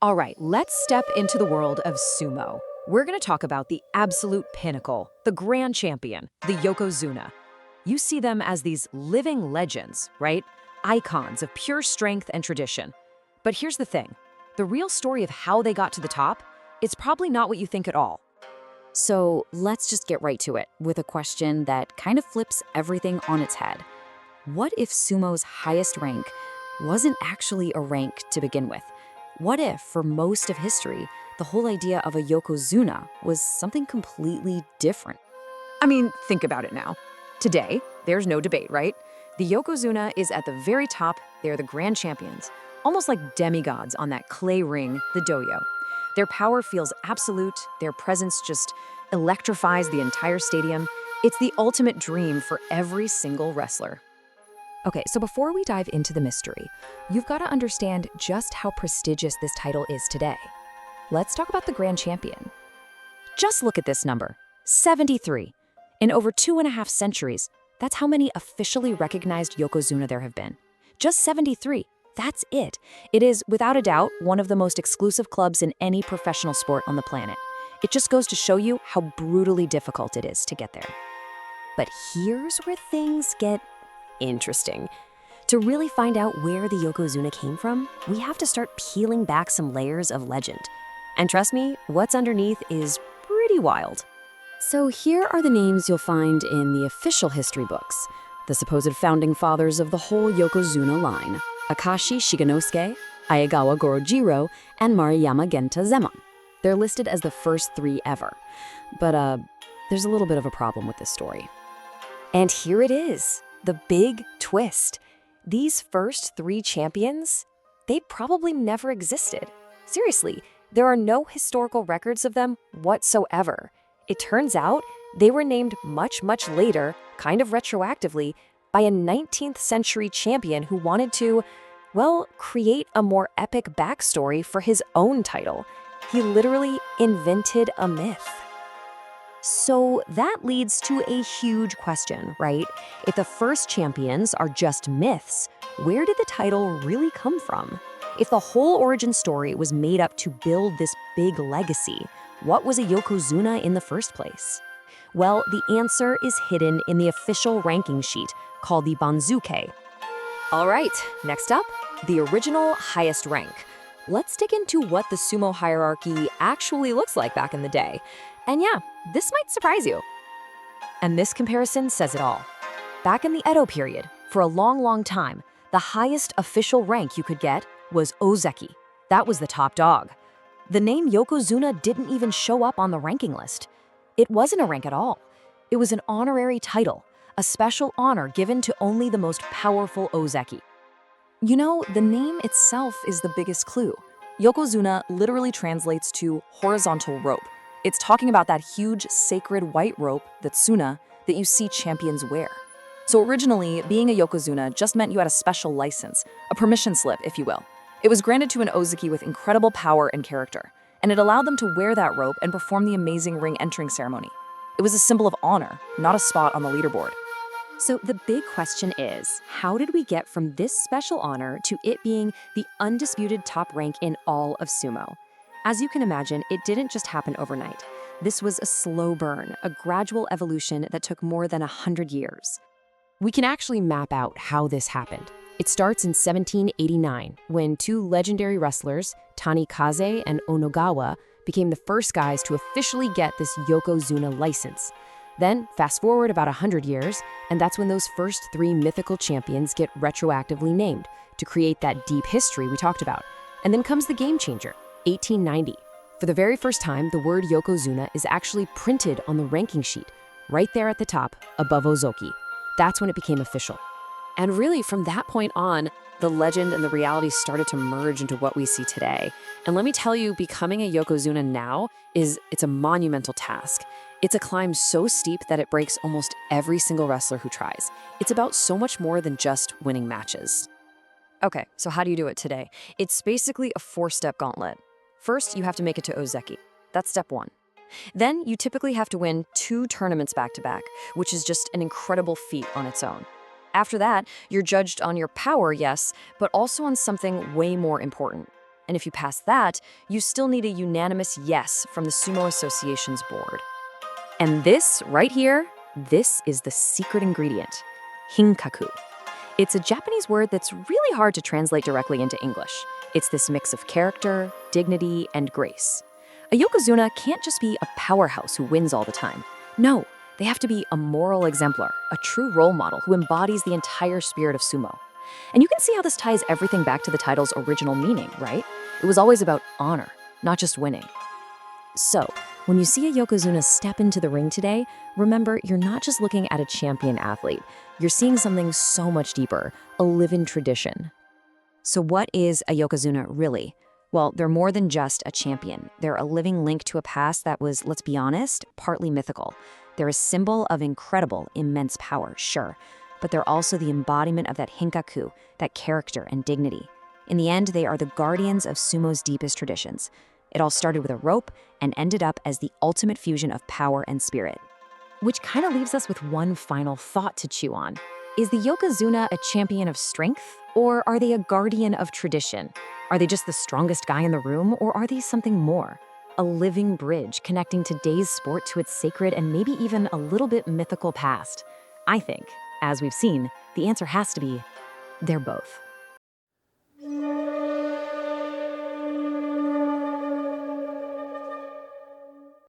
All right, let's step into the world of sumo. We're going to talk about the absolute pinnacle, the grand champion, the Yokozuna. You see them as these living legends, right? Icons of pure strength and tradition. But here's the thing. The real story of how they got to the top, it's probably not what you think at all. So let's just get right to it with a question that kind of flips everything on its head. What if sumo's highest rank wasn't actually a rank to begin with? What if, for most of history, the whole idea of a yokozuna was something completely different? I mean, think about it now. Today, there's no debate, right? The Yokozuna is at the very top. They're the grand champions, almost like demigods on that clay ring, the doyo. Their power feels absolute. Their presence just electrifies the entire stadium. It's the ultimate dream for every single wrestler. Okay, so before we dive into the mystery, you've got to understand just how prestigious this title is today. Let's talk about the Grand Champion. Just look at this number, 73. In over 2.5 centuries, that's how many officially recognized Yokozuna there have been. Just 73. That's it. It is, without a doubt, one of the most exclusive clubs in any professional sport on the planet. It just goes to show you how brutally difficult it is to get there. But here's where things get interesting. To really find out where the Yokozuna came from, we have to start peeling back some layers of legend. And trust me, what's underneath is pretty wild. So here are the names you'll find in the official history books, the supposed founding fathers of the whole Yokozuna line: Akashi Shigenosuke, Ayagawa Gorojiro, and Maruyama Genta Zemon. They're listed as the first 3 ever. But there's a little bit of a problem with this story. And here it is, the big twist. These first 3 champions, they probably never existed. Seriously, there are no historical records of them whatsoever. It turns out they were named much, much later, kind of retroactively, by a 19th century champion who wanted to, well, create a more epic backstory for his own title. He literally invented a myth. So that leads to a huge question, right? If the first champions are just myths, where did the title really come from? If the whole origin story was made up to build this big legacy, what was a Yokozuna in the first place? Well, the answer is hidden in the official ranking sheet called the Banzuke. All right, next up, the original highest rank. Let's dig into what the sumo hierarchy actually looks like back in the day. And yeah, this might surprise you. And this comparison says it all. Back in the Edo period, for a long, long time, the highest official rank you could get was Ozeki. That was the top dog. The name Yokozuna didn't even show up on the ranking list. It wasn't a rank at all. It was an honorary title, a special honor given to only the most powerful Ozeki. You know, the name itself is the biggest clue. Yokozuna literally translates to horizontal rope. It's talking about that huge sacred white rope, the tsuna, that you see champions wear. So originally, being a Yokozuna just meant you had a special license, a permission slip, if you will. It was granted to an Ozeki with incredible power and character, and it allowed them to wear that rope and perform the amazing ring entering ceremony. It was a symbol of honor, not a spot on the leaderboard. So the big question is, how did we get from this special honor to it being the undisputed top rank in all of sumo? As you can imagine, it didn't just happen overnight. This was a slow burn, a gradual evolution that took more than 100 years. We can actually map out how this happened. It starts in 1789, when 2 legendary wrestlers, Tanikaze and Onogawa, became the first guys to officially get this Yokozuna license. Then, fast forward about 100 years, and that's when those first 3 mythical champions get retroactively named to create that deep history we talked about. And then comes the game changer, 1890. For the very first time, the word Yokozuna is actually printed on the ranking sheet, right there at the top, above Ozoki. That's when it became official. And really, from that point on, the legend and the reality started to merge into what we see today. And let me tell you, becoming a Yokozuna now it's a monumental task. It's a climb so steep that it breaks almost every single wrestler who tries. It's about so much more than just winning matches. Okay, so how do you do it today? It's basically a 4-step gauntlet. First, you have to make it to Ozeki. That's step 1. Then you typically have to win 2 tournaments back-to-back, which is just an incredible feat on its own. After that, you're judged on your power, yes, but also on something way more important: And if you pass that, you still need a unanimous yes from the Sumo Association's board. And this, right here, this is the secret ingredient, hinkaku. It's a Japanese word that's really hard to translate directly into English. It's this mix of character, dignity, and grace. A Yokozuna can't just be a powerhouse who wins all the time. No, they have to be a moral exemplar, a true role model who embodies the entire spirit of sumo. And you can see how this ties everything back to the title's original meaning, right? It was always about honor, not just winning. So, when you see a Yokozuna step into the ring today, remember you're not just looking at a champion athlete. You're seeing something so much deeper, a living tradition. So what is a Yokozuna really? Well, they're more than just a champion. They're a living link to a past that was, let's be honest, partly mythical. They're a symbol of incredible, immense power, sure, but they're also the embodiment of that hinkaku, that character and dignity. In the end, they are the guardians of sumo's deepest traditions. It all started with a rope and ended up as the ultimate fusion of power and spirit. Which kind of leaves us with one final thought to chew on. Is the Yokozuna a champion of strength, or are they a guardian of tradition? Are they just the strongest guy in the room, or are they something more? A living bridge connecting today's sport to its sacred and maybe even a little bit mythical past? I think, as we've seen, the answer has to be they're both.